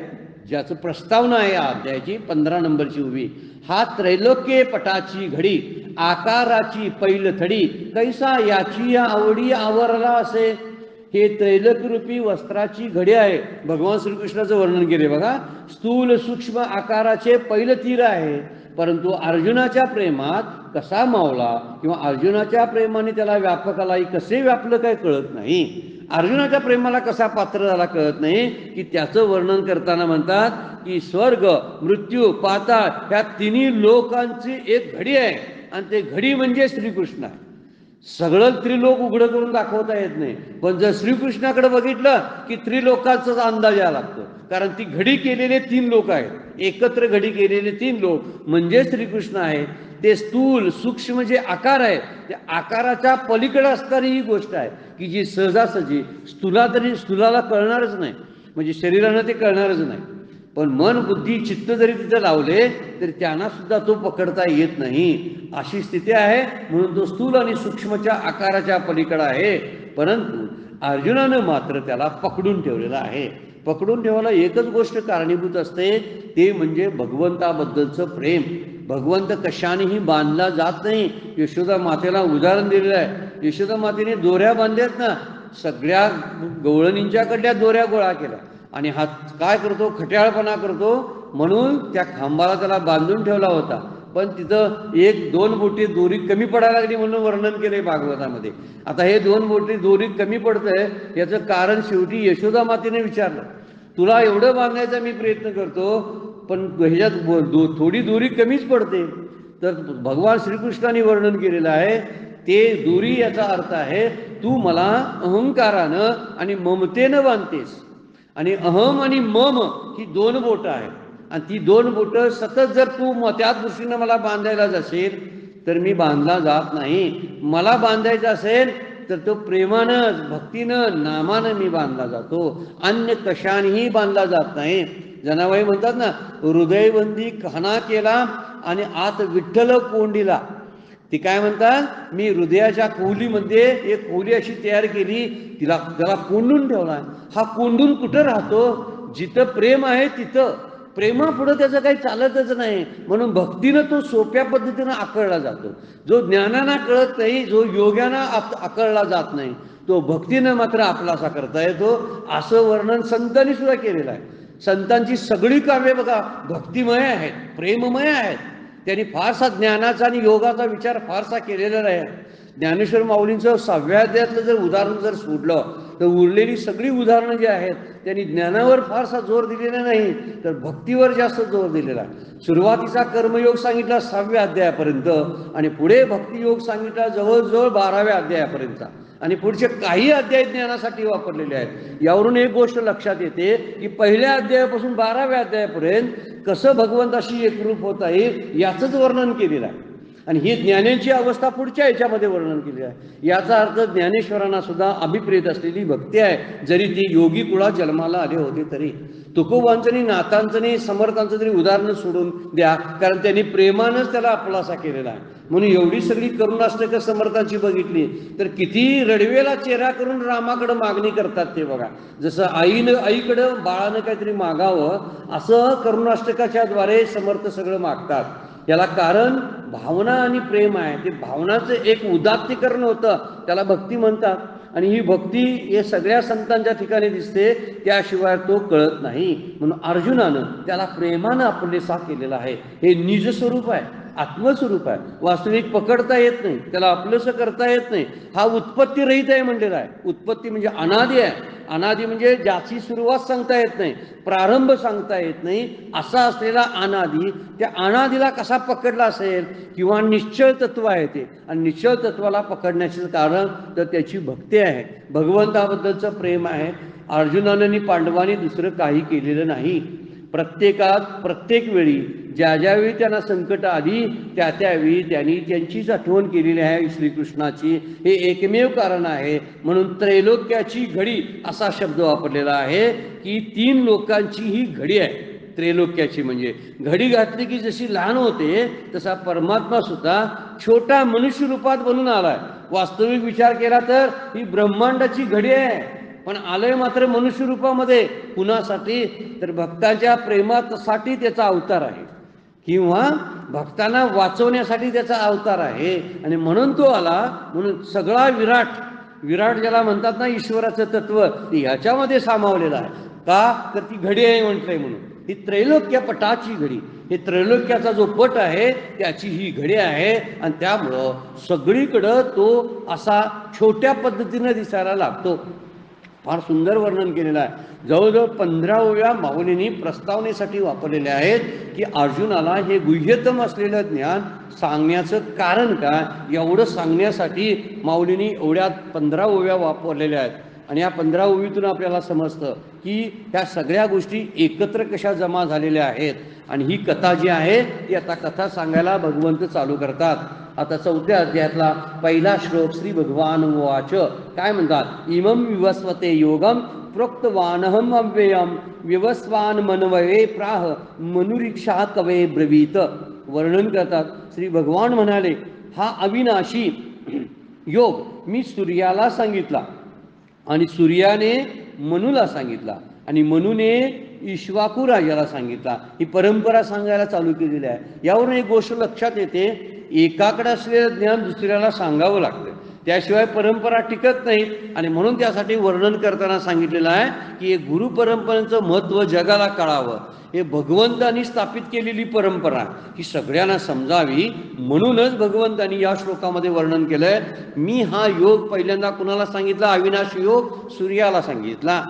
ज्याचं प्रस्तावना आहे या अध्यायाची 15 नंबरची उभी. हा त्रैलोक्य पटाची घडी आकाराची पैलथडी कैसा याची या आवडी आवरला असे. हे त्रैलोक्यरूपी वस्त्राची घडी आहे. भगवान श्रीकृष्णाचं वर्णन केले बघा. स्थूल सूक्ष्म आकाराचे पैलतीर आहे. परंतु अर्जुनाच्या प्रेमात कसा मावला किंवा अर्जुनाच्या प्रेमाने त्याला व्यापकालाही कसे व्यापलं काय कळत नाही. अर्जुनाच्या प्रेमाला कसा पात्र झाला कळत नाही की त्याचं वर्णन करताना म्हणतात की स्वर्ग मृत्यू पाताळ ह्या तिन्ही लोकांची एक घडी आहे आणि ते घडी म्हणजे श्रीकृष्ण आहे. सगळं त्रिलोक उघडं करून दाखवता येत नाही, पण जर श्रीकृष्णाकडे बघितलं की त्रिलोकाचाच अंदाज यायला लागतो. कारण ती घडी केलेले 3 लोक आहेत. एकत्र घडी केलेले 3 लोक म्हणजे श्रीकृष्ण आहे. ते स्थूल सूक्ष्म जे आकार आहे त्या आकाराच्या पलीकडे असणारी ही गोष्ट आहे की जी सहजासहजी स्थूलाला कळणारच नाही, म्हणजे शरीरानं ते कळणारच नाही. पण मन बुद्धी चित्त जरी तिथे लावले तरी त्यांना सुद्धा तो पकडता येत नाही. अशी स्थिती आहे. म्हणून तो स्थूल आणि सूक्ष्मच्या आकाराच्या पलीकडे आहे. परंतु अर्जुनानं मात्र त्याला पकडून ठेवलेला आहे. पकडून ठेवायला एकच गोष्ट कारणीभूत असते, ते म्हणजे भगवंताबद्दलचं प्रेम. भगवंत कशानेही बांधला जात नाही. यशोदा मातेला उदाहरण दिलेलं आहे. यशोदा मातेने दोऱ्या बांधल्यात ना, सगळ्या गवळणींच्याकडल्या दोऱ्या गोळा केल्या आणि हा काय करतो खट्याळपणा करतो म्हणून त्या खांबाला त्याला बांधून ठेवला होता. पण तिथं 1-2 बोटी दोरी कमी पडायला लागली म्हणून वर्णन केले भागवतामध्ये. आता हे 2 बोटी दोरी कमी पडतंय याचं कारण शेवटी यशोदा मातेने विचारलं, तुला एवढं बांधायचा मी प्रयत्न करतो पण ह्याच्यात थोडी दोरी कमीच पडते. तर भगवान श्रीकृष्णाने वर्णन केलेलं आहे ते दोरी याचा अर्थ आहे तू मला अहंकारानं आणि ममतेनं बांधतेस. आणि अहम आणि मम ही 2 बोटं आहेत आणि ती 2 बोटं सतत जर तू त्याच दृष्टीनं मला बांधायला जाशील तर मी बांधला जात नाही. मला बांधायचं असेल तर तो प्रेमानं भक्तीनं नामानं मी बांधला जातो, अन्य कशानेही बांधला जात नाही. जनाबाई म्हणतात ना, हृदयबंदी कहाणा केला आणि आत विठ्ठल कोंडीला. ती काय म्हणतात, मी हृदयाच्या खोलीमध्ये एक खोली अशी तयार केली, त्याला कोंडून ठेवला. हा कोंडून कुठं राहतो, जिथं प्रेम आहे तिथं. प्रेमापुढं त्याचं काही चालतच नाही. म्हणून भक्तीनं तो सोप्या पद्धतीनं आकळला जातो. जो ज्ञानानं कळत नाही, जो योग्यानं आकळला जात नाही, तो भक्तीनं मात्र आपलासा करता येतो. असं वर्णन संतांनी सुद्धा केलेलं आहे. संतांची सगळी काव्ये बघा भक्तिमय आहेत, प्रेममय आहेत. त्यांनी फारसा ज्ञानाचा आणि योगाचा विचार फारसा केलेला नाही. ज्ञानेश्वर माऊलींचं 6व्या अध्यायातलं जर उदाहरण जर सोडलं तर उरलेली सगळी उदाहरणं जी आहेत त्यांनी ज्ञानावर फारसा जोर दिलेला नाही, तर भक्तीवर जास्त जोर दिलेला आहे. सुरुवातीचा कर्मयोग सांगितला 6व्या अध्यायापर्यंत आणि पुढे भक्तियोग सांगितला जवळजवळ 12व्या अध्यायापर्यंत आणि पुढचे काही अध्याय ज्ञानासाठी वापरलेले आहेत. यावरून एक गोष्ट लक्षात येते की पहिल्या अध्यायापासून 12व्या अध्यायापर्यंत कसं भगवंताशी एकरूप होता येईल याचंच वर्णन केलेलं आहे. आणि ही ज्ञानाची अवस्था पुढच्या याच्यामध्ये वर्णन केली आहे. याचा अर्थ ज्ञानेश्वरांना सुद्धा अभिप्रेत असलेली भक्ती आहे, जरी ती योगी कुळात जन्माला आले होते तरी. तुकोबांचं नाही, नाथांचं नाही, समर्थांचं तरी उदाहरणं सोडून द्या, कारण त्यांनी प्रेमानंच त्याला आपलासा केलेला आहे. म्हणून एवढी सगळी करुणाष्टकं समर्थांची बघितली तर किती रडवेला चेहरा करून रामाकडे मागणी करतात ते बघा. जसं आईकडं बाळानं काहीतरी मागावं असं करुणाष्टकाच्या द्वारे समर्थ सगळं मागतात. याला कारण भावना आणि प्रेम आहे. ते भावनाचं एक उदात्तीकरण होतं, त्याला भक्ती म्हणतात. आणि ही भक्ती हे सगळ्या संतांच्या ठिकाणी दिसते, त्याशिवाय तो कळत नाही. म्हणून अर्जुनानं त्याला प्रेमानं आपलेसा केलेला आहे. हे निज स्वरूप आहे, आत्मस्वरूप आहे. वास्तविक पकडता येत नाही, त्याला आपलंसं करता येत नाही. हा उत्पत्ती रहित आहे म्हणलेला आहे. उत्पत्ती म्हणजे अनादी आहे. अनादी म्हणजे ज्याची सुरुवात सांगता येत नाही, प्रारंभ सांगता येत नाही, असा असलेला अनादी. त्या अनादीला कसा पकडला असेल किंवा निश्चळ तत्व आहे ते, आणि निश्चळ तत्वाला पकडण्याचं कारण तर त्याची भक्ती आहे, भगवंताबद्दलचं प्रेम आहे. अर्जुनाने पांडवांनी दुसरं काही केलेलं नाही. प्रत्येकात प्रत्येक वेळी ज्या ज्यावेळी त्यांना संकट आली त्या त्यावेळी त्यांनी त्यांचीच आठवण केलेली आहे श्रीकृष्णाची. हे एकमेव कारण आहे. म्हणून त्रैलोक्याची घडी असा शब्द वापरलेला आहे की 3 लोकांची ही घडी आहे. त्रैलोक्याची म्हणजे घडी घातली की जशी लहान होते तसा परमात्मा सुद्धा छोटा मनुष्य रूपात बनून आलाय. वास्तविक विचार केला तर ही ब्रह्मांडाची घडी आहे, पण आलंय मात्र मनुष्य रूपामध्ये. कुणासाठी? तर भक्तांच्या प्रेमासाठी त्याचा अवतार आहे किंवा भक्तांना वाचवण्यासाठी त्याचा अवतार आहे. आणि म्हणून तो आला. म्हणून सगळा विराट ज्याला म्हणतात ना ईश्वराचं तत्व, ते ह्याच्यामध्ये सामावलेलं आहे. का? तर ती घडी आहे म्हटलंय म्हणून. ही त्रैलोक्य पटाची घडी, हे त्रैलोक्याचा जो पट आहे त्याची ही घडी आहे. आणि त्यामुळं सगळीकडं तो असा छोट्या पद्धतीनं दिसायला लागतो. फार सुंदर वर्णन केलेलं आहे. जवळजवळ 15व्या माऊलींनी प्रस्तावनेसाठी वापरलेले आहेत की अर्जुनाला हे गुह्यतम असलेलं ज्ञान सांगण्याचं कारण काय, एवढं सांगण्यासाठी माऊलींनी एवढ्या 15 ओव्या वापरलेल्या आहेत. आणि या 15 ओवीतून आपल्याला समजतं की ह्या सगळ्या गोष्टी एकत्र कशा जमा झालेल्या आहेत. आणि ही कथा जी आहे ती आता कथा सांगायला भगवंत चालू करतात. आता 4थ्या अध्यायातला पहिला श्लोक श्री भगवान उवाच. काय म्हणतात? इमं विवस्वते योगम प्रोक्तवानहम अव्ययम विवस्वान मनवये प्राह मनुरीक्षा कवे ब्रवीत. वर्णन करतात. श्री भगवान म्हणाले, हा अविनाशी योग मी सूर्याला सांगितला आणि सूर्याने मनूला सांगितला आणि मनूने इक्ष्वाकू राजाला सांगितला. ही परंपरा सांगायला चालू केलेली आहे. यावरून एक गोष्ट लक्षात येते, एकाकडे असलेलं ज्ञान दुसऱ्याला सांगावं लागतं, त्याशिवाय परंपरा टिकत नाही. आणि म्हणून त्यासाठी वर्णन करताना सांगितलेलं आहे की हे गुरु परंपरेचं महत्त्व जगाला कळावं. हे भगवंतांनी स्थापित केलेली परंपरा ही सगळ्यांना समजावी, म्हणूनच भगवंतांनी या श्लोकामध्ये वर्णन केलंय. मी हा योग पहिल्यांदा कुणाला सांगितला? अविनाशी योग सूर्याला सांगितला.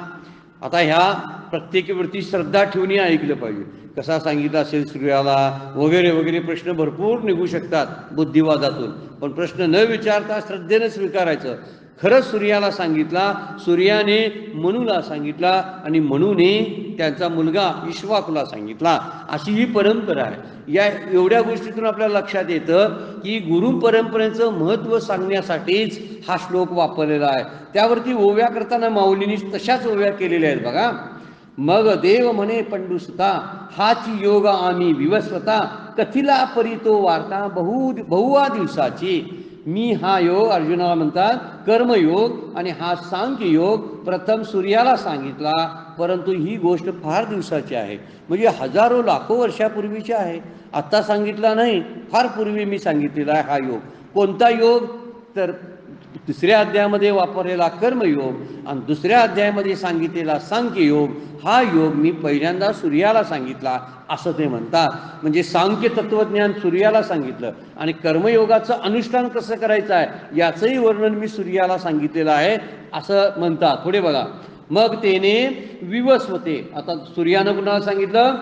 आता ह्या प्रत्येकावरती श्रद्धा ठेवून ऐकलं पाहिजे. कसा सांगितला असेल सूर्याला वगैरे वगैरे प्रश्न भरपूर निघू शकतात बुद्धिवादातून, पण प्रश्न न विचारता श्रद्धेनं स्वीकारायचं. खरंच सूर्याला सांगितला, सूर्याने मनूला सांगितला आणि मनूने त्यांचा मुलगा इक्ष्वाकूला सांगितला. अशी ही परंपरा आहे. या एवढ्या गोष्टीतून आपल्याला लक्षात येतं की गुरु परंपरेचं महत्त्व सांगण्यासाठीच हा श्लोक वापरलेला आहे. त्यावरती ओव्या करताना माऊलींनी तशाच ओव्या केलेल्या आहेत बघा. मग देव म्हणे पंडुसुता हाची योग आम्ही विवस्वता कथिला परितो वार्ता बहुवा दिवसाची. मी हा योग अर्जुनाला म्हणतात कर्मयोग आणि हा सांख्य योग प्रथम सूर्याला सांगितला, परंतु ही गोष्ट फार दिवसाची आहे, म्हणजे हजारो लाखो वर्षापूर्वीची आहे. आत्ता सांगितला नाही, फार पूर्वी मी सांगितलेला आहे हा योग. कोणता योग? तर 3ऱ्या अध्यायामध्ये वापरलेला कर्मयोग आणि 2ऱ्या अध्यायामध्ये सांगितलेला सांख्य योग. हा योग मी पहिल्यांदा सूर्याला सांगितला असं ते म्हणतात. म्हणजे सांख्य तत्वज्ञान सूर्याला सांगितलं आणि कर्मयोगाचं अनुष्ठान कसं करायचं आहे याचंही वर्णन मी सूर्याला सांगितलेलं आहे असं म्हणतात. पुढे बघा. मग तेने विवस्वते. आता सूर्यानं कुणाला सांगितलं?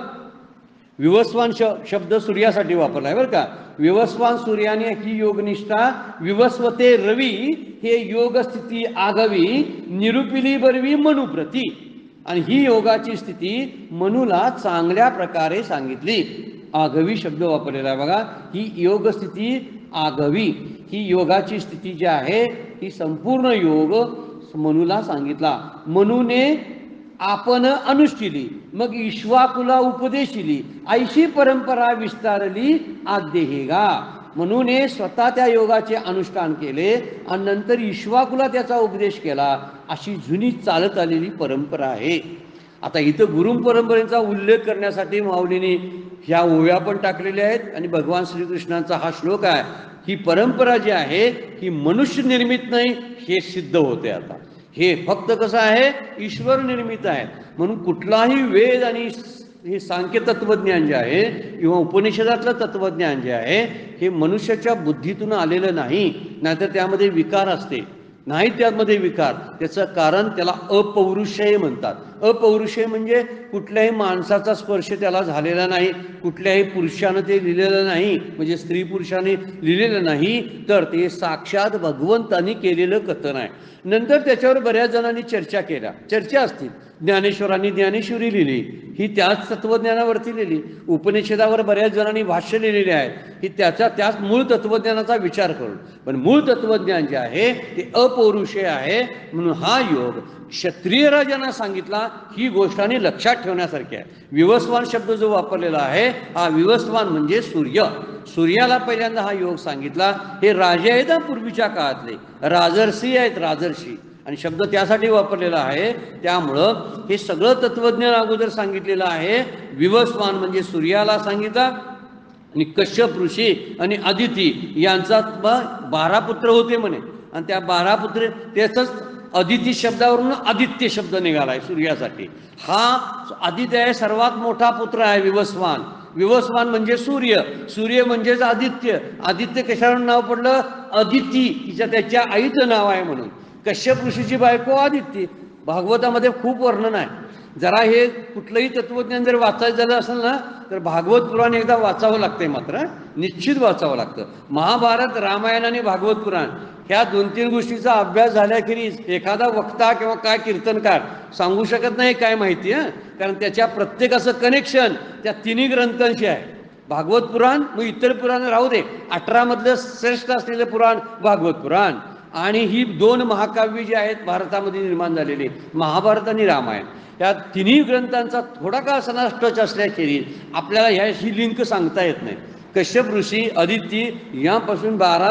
विवस्वान शब्द सूर्यासाठी वापरला आहे बरं का. विवस्वान सूर्याने ही योगनिष्ठा विवस्वते रवी हे योग स्थिती आगवी निरुपिली बरवी मनुप्रती. आणि ही योगाची स्थिती मनूला चांगल्या प्रकारे सांगितली. आगवी शब्द वापरलेला आहे बघा. ही योग स्थिती आगवी, ही योगाची स्थिती जी आहे ही संपूर्ण योग मनूला सांगितला. मनूने आपण अनुष्ठिली, मग इक्ष्वाकूला उपदेशिली, ऐशी परंपरा विस्तारली आद्येगा. म्हणून स्वतः त्या योगाचे अनुष्ठान केले आणि नंतर इक्ष्वाकूला त्याचा उपदेश केला. अशी जुनी चालत आलेली परंपरा आहे. आता इथं गुरु परंपरेचा उल्लेख करण्यासाठी माऊलींनी ह्या ओव्या पण टाकलेल्या आहेत आणि भगवान श्रीकृष्णांचा हा श्लोक आहे. ही परंपरा जी आहे ही मनुष्य निर्मित नाही हे सिद्ध होते. आता हे फक्त कसं आहे? ईश्वर निर्मित आहे. म्हणून कुठलाही वेद आणि हे सांख्य तत्वज्ञान जे आहे किंवा उपनिषदातलं तत्वज्ञान जे आहे हे मनुष्याच्या बुद्धीतून आलेलं नाही. नाहीतर त्यामध्ये विकार असते. नाही त्यामध्ये विकार, त्याचं कारण त्याला अपौरुषेय म्हणतात. अपौरुषेय म्हणजे कुठल्याही माणसाचा स्पर्श त्याला झालेला नाही, कुठल्याही पुरुषानं ते लिहिलेलं नाही, म्हणजे स्त्री पुरुषाने लिहिलेलं नाही, तर ते साक्षात भगवंतांनी केलेलं कथन आहे. नंतर त्याच्यावर बऱ्याच जणांनी चर्चा असतील. ज्ञानेश्वरांनी ज्ञानेश्वरी लिहिली, ही त्याच तत्वज्ञानावरती लिहिली. उपनिषदावर बऱ्याच जणांनी भाष्य लिहिलेले आहेत, ही त्याच मूळ तत्वज्ञानाचा विचार करून. पण मूळ तत्वज्ञान जे आहे ते अपौरुषेय आहे. म्हणून हा योग क्षत्रिय राजांना सांगितला, ही गोष्ट आणि लक्षात ठेवण्यासारखी आहे. विवस्वान शब्द जो वापरलेला आहे, हा विवस्वान म्हणजे सूर्याला पहिल्यांदा हा योग सांगितला. हे राजे आहेत ना पूर्वीच्या काळातले, राजर्षी आहेत, राजर्षी, आणि शब्द त्यासाठी वापरलेला आहे. त्यामुळं हे सगळं तत्वज्ञान अगोदर सांगितलेलं आहे. विवस्वान म्हणजे सूर्याला सांगितला, आणि कश्यप ऋषी आणि अदिती यांचा 12 पुत्र होते म्हणे, आणि त्या 12 पुत्र त्याचंच अदिती शब्दावरून आदित्य शब्द निघालाय सूर्यासाठी. हा आदित्य आहे, सर्वात मोठा पुत्र आहे विवस्वान. विवस्वान म्हणजे सूर्य म्हणजेच आदित्य कशावरून नाव पडलं? अदिती, त्याच्या आईचं नाव आहे म्हणून. कश्यप ऋषीची बायको आदिती. भागवतामध्ये खूप वर्णन आहे. जरा हे कुठलंही तत्वज्ञान जर वाचायचं झालं असेल ना, तर भागवत पुराण एकदा वाचावं लागतंय, मात्र निश्चित वाचावं लागतं. महाभारत, रामायण आणि भागवत पुराण ह्या 2-3 गोष्टीचा अभ्यास झाल्याखेरीज एखादा वक्ता किंवा काय कीर्तनकार सांगू शकत नाही काय माहिती. कारण त्याच्या प्रत्येकाचं कनेक्शन त्या तिन्ही ग्रंथांशी आहे. भागवत पुराण, मग इतर पुराण राहू दे, 18 मधलं श्रेष्ठ असलेलं पुराण भागवत पुराण, आणि ही 2 महाकाव्य जी आहेत भारतामध्ये निर्माण झालेली, महाभारत आणि रामायण, या तिन्ही ग्रंथांचा थोडा का असताना टच असल्याखेरीज आपल्याला ह्याशी लिंक सांगता येत नाही. कश्यप ऋषी, अदिती यापासून 12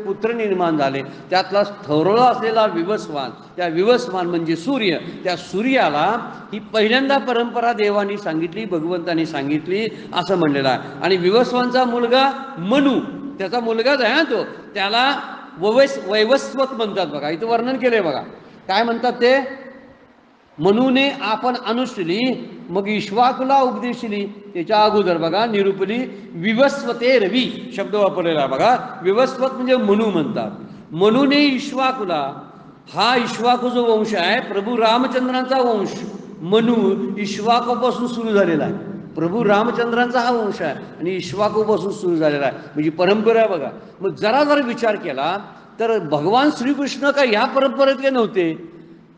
पुत्र निर्माण झाले. त्यातला थोरला असलेला विवस्वान, त्या विवस्वान म्हणजे सूर्य, त्या सूर्याला ही पहिल्यांदा परंपरा देवानी सांगितली, भगवंतानी सांगितली असं म्हणलेलं आहे. आणि विवस्वानचा मुलगा मनु, त्याचा मुलगाच आहे तो, त्याला वैवस्वत म्हणतात. बघा इथं वर्णन केलंय, बघा काय म्हणतात ते. मनूने आपण अनुसली, मग इश्वाकुला उपदेशिली. त्याच्या अगोदर बघा निरूपली विवस्वते रवी शब्द वापरलेला. बघा विवस्वत म्हणजे मनू म्हणतात. मनूने इश्वाकुला, हा इश्वाकू जो वंश आहे प्रभू रामचंद्रांचा वंश. मनू इश्वाकूपासून सुरू झालेला आहे. प्रभू रामचंद्रांचा हा वंश आहे आणि इश्वाकूपासून सुरू झालेला आहे, म्हणजे परंपरा. बघा मग जरा विचार केला तर भगवान श्रीकृष्ण का ह्या परंपरेतले नव्हते.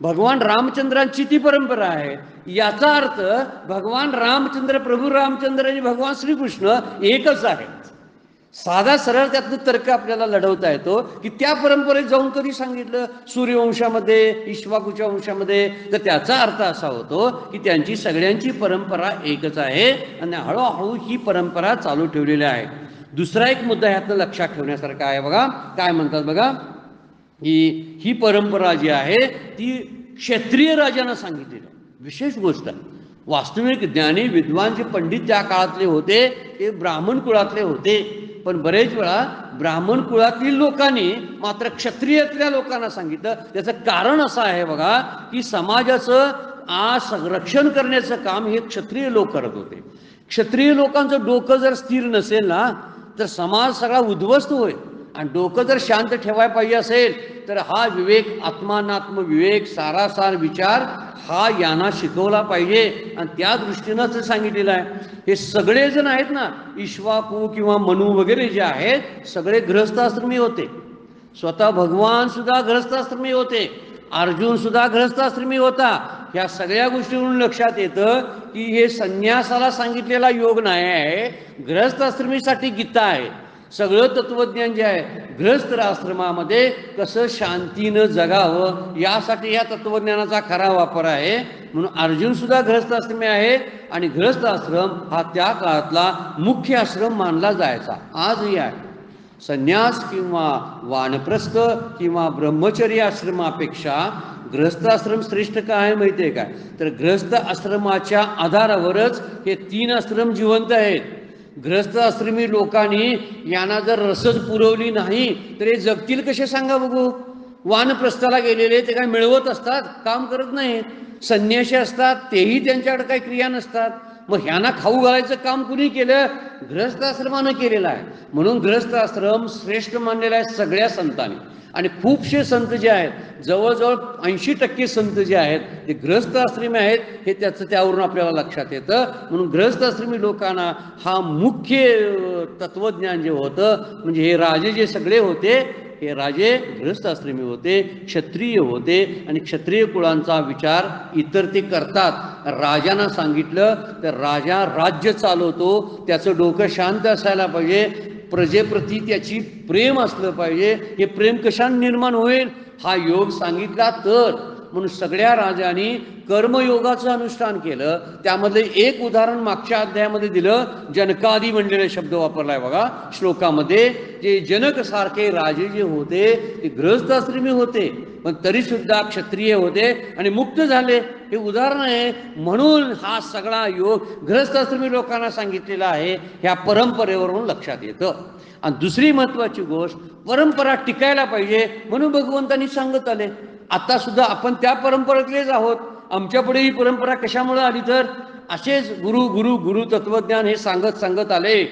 भगवान रामचंद्रांची ती परंपरा आहे. याचा अर्थ भगवान रामचंद्र, प्रभू रामचंद्र आणि भगवान श्रीकृष्ण एकच आहेत. साधा सरळ त्यातनं तर्क आपल्याला लढवता येतो की त्या परंपरेत जाऊन कधी सांगितलं सूर्यवंशामध्ये, इक्ष्वाकूच्या वंशामध्ये, तर त्याचा अर्थ असा होतो की त्यांची सगळ्यांची परंपरा एकच आहे आणि हळूहळू ही परंपरा चालू ठेवलेली आहे. दुसरा एक मुद्दा ह्यातनं लक्षात ठेवण्यासारखा आहे. बघा काय म्हणतात, बघा ही परंपरा जी आहे ती क्षत्रिय राजांना सांगितलेली विशेष गोष्ट आहे. वास्तविक ज्ञानी विद्वान जे पंडित त्या काळातले होते ते ब्राह्मण कुळातले होते, पण बरेच वेळा ब्राह्मण कुळातील लोकांनी मात्र क्षत्रियातल्या लोकांना सांगितलं. त्याचं कारण असं आहे बघा की समाजाचं रक्षण करण्याचं काम हे क्षत्रिय लोक करत होते. क्षत्रिय लोकांचं डोकं जर स्थिर नसेल ना तर समाज सगळा उद्ध्वस्त होईल. आणि डोकं जर शांत ठेवायला पाहिजे असेल तर हा विवेक, आत्मानात्म विवेक, सारासार विचार हा यांना शिकवला पाहिजे. आणि त्या दृष्टीनं सांगितलेलं आहे. हे सगळे जण आहेत ना, इक्ष्वाकू किंवा मनू वगैरे जे आहेत सगळे गृहस्थाश्रमी होते. स्वतः भगवान सुद्धा गृहस्थाश्रमी होते, अर्जुन सुद्धा गृहस्थाश्रमी होता. ह्या सगळ्या गोष्टीवरून लक्षात येतं की हे संन्यासाला सांगितलेला योग नाही आहे, गृहस्थाश्रमीसाठी गीता आहे. सगळं तत्वज्ञान जे आहे गृहस्थ आश्रमामध्ये कसं शांतीनं जगावं यासाठी या तत्वज्ञानाचा खरा वापर आहे. म्हणून अर्जुन सुद्धा गृहस्थाश्रमी आहे आणि गृहस्थ आश्रम हा त्या काळातला मुख्य आश्रम मानला जायचा, आजही आहे. संन्यास किंवा वानप्रस्थ किंवा ब्रह्मचर्य आश्रमापेक्षा गृहस्थ आश्रम श्रेष्ठ काय माहिती आहे का? तर गृहस्थ आश्रमाच्या आधारावरच हे 3 आश्रम जिवंत आहेत. गृहस्थ आश्रमी लोकांनी यांना जर रसद पुरवली नाही तर हे जगतील कसे सांगा बघू. वानप्रस्थाला गेलेले ते काय मिळवत असतात, काम करत नाहीत. संन्यासी असतात तेही त्यांच्याकडे काही क्रिया नसतात. मग ह्यांना खाऊ घालायचं काम कुणी केलं? गृहस्थाश्रमानं केलेलं आहे. म्हणून गृहस्थाश्रम श्रेष्ठ मानलेला आहे सगळ्या संतांनी. आणि खूपसे संत जे आहेत, जवळजवळ 80% संत जे आहेत ते गृहस्थाश्रमी आहेत, हे त्याचं त्यावरून आपल्याला लक्षात येतं. म्हणून गृहस्थाश्रमी लोकांना हा मुख्य तत्वज्ञान जे होतं, म्हणजे हे राजे जे सगळे होते, हे राजे गृहस्थाश्रमी होते, क्षत्रिय होते. आणि क्षत्रिय कुळांचा विचार इतर ते करतात. राजांना सांगितलं तर राजा राज्य चालवतो, त्याचं डोकं शांत असायला पाहिजे, प्रजेप्रती त्याची प्रेम असलं पाहिजे. हे प्रेम कशाने निर्माण होईल? हा योग सांगितला तर. म्हणून सगळ्या राजांनी कर्मयोगाचं अनुष्ठान केलं. त्यामधले एक उदाहरण मागच्या अध्यायामध्ये दिलं, जनकादी म्हणलेले शब्द वापरलाय बघा श्लोकामध्ये. जे जनकसारखे राजे जे होते ते गृहस्थाश्रमी होते, पण तरीसुद्धा क्षत्रिय होते आणि मुक्त झाले. हे उदाहरण आहे. म्हणून हा सगळा योग गृहस्थाश्रमी लोकांना सांगितलेला आहे, ह्या परंपरेवरून लक्षात येतं. आणि दुसरी महत्त्वाची गोष्ट, परंपरा टिकायला पाहिजे म्हणून भगवंतांनी सांगत आले. आता सुद्धा आपण त्या परंपरेतलेच आहोत. आमच्या पुढे ही परंपरा कशामुळे आली? तर असेच गुरु गुरु गुरु तत्वज्ञान हे सांगत सांगत आले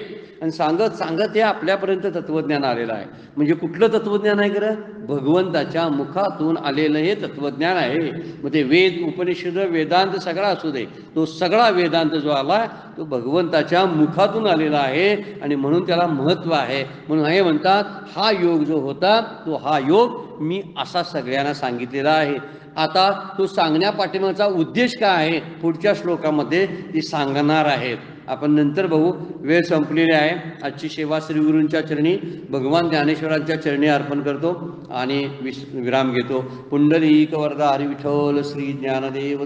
आणि सांगत सांगत हे आपल्यापर्यंत तत्वज्ञान आलेलं आहे. म्हणजे कुठलं तत्वज्ञान आहे खरं? भगवंताच्या मुखातून आलेलं हे तत्वज्ञान आहे. मग ते वेद उपनिषद वेदांत सगळा असू दे, तो सगळा वेदांत जो आला तो भगवंताच्या मुखातून आलेला आहे आणि म्हणून त्याला महत्त्व आहे. म्हणून हे म्हणतात हा योग जो होता तो हा योग मी असा सगळ्यांना सांगितलेला आहे. आता तो सांगण्या पाठीमागचा उद्देश काय आहे पुढच्या श्लोकामध्ये ते सांगणार आहेत. आपण नंतर बघू. वेळ संपलेली आहे. आजची सेवा श्रीगुरूंच्या चरणी भगवान ज्ञानेश्वरांच्या चरणी अर्पण करतो आणि विराम घेतो. पुंडलिक वरदा हरी विठ्ठल श्री ज्ञानदेव